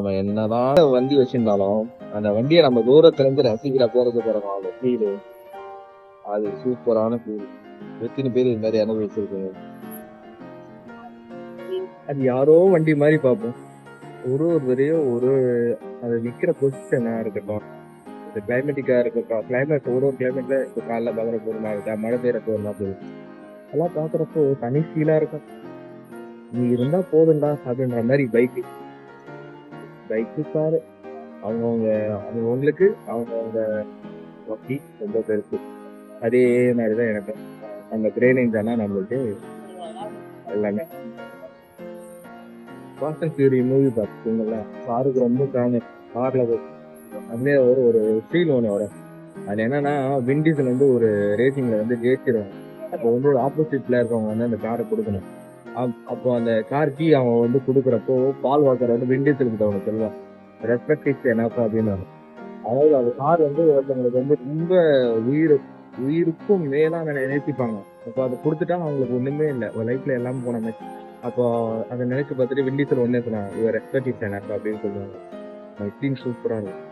நாம என்னதான் வண்டி வச்சிருந்தாலும் அந்த வண்டியை நம்ம தூரத்துல இருந்து ரசிக்கிற போறது பாருங்க அந்த ஃபீல். அது சூப்பரான ஃபீல். எத்தனை பேர் இது மாதிரி அனுபவிச்சிருக்கீங்க? அது யாரோ வண்டி மாதிரி பார்ப்போம். ஒரு தரையும் அது விற்கிற பொசிஷனா இருக்கட்டும், இந்த கிளைமேட்டிக்கா இருக்கட்டும், கிளைமேட் ஒரு கிளைமேட்ல இப்போ காலைல பார்க்குற போதுமா இருக்கா, மழை பெய்யற போதுமா போகுது, அதெல்லாம் பார்க்குறப்போ தனி ஃபீலா இருக்கும். நீ இருந்தா போதும்டா அப்படின்ற மாதிரி பைக்கு காரு அவங்கவுங்க அவங்கவுங்களுக்கு அவங்கவுங்க வண்டி ரொம்ப பெருசு. அதே மாதிரிதான் எனக்கு அந்த கிரேனிங் தானே நம்மளுக்கு எல்லாமே. ஃபாஸ்ட் அண்ட் ஃபியூரி மூவி பார்த்துருக்கீங்களா? காருக்கு ரொம்ப ஃபேமஸ். கார்ல அதுலேயே ஒரு ஃபீல் ஒன்று வரும். அது என்னன்னா விண்டீசல் வந்து ஒரு ரேசிங்ல வந்து ஜெயிச்சிருவாங்க. அப்போ வந்து ஆப்போசிட்ல இருக்கவங்க வந்து அந்த காரை கொடுக்கணும். அப்போ அந்த கார் கீ அவன் வந்து கொடுக்குறப்போ பால் வாக்கர் வந்து விண்டீசல் கிட்ட அவனுக்கு சொல்லுவான், ரெஸ்பெக்ட் இஸ் எனஃப் அப்படின்னு. அதாவது அந்த கார் வந்து ஒருத்தவங்களுக்கு வந்து ரொம்ப உயிர் உயிருக்கும் மேலா நினைச்சிப்பாங்க. அப்போ அதை கொடுத்துட்டா அவங்களுக்கு ஒண்ணுமே இல்லை, ஒரு லைஃப்ல எல்லாம் போன மாதிரி. அப்போ அதை நினைச்சு பார்த்துட்டு விண்டீசல் ஒன்னே சொன்னாங்க, இவர் ரெஸ்பெக்ட் இஸ் எனஃப் அப்படின்னு சொல்லுவாங்க. சூப்பரா இருக்கும்.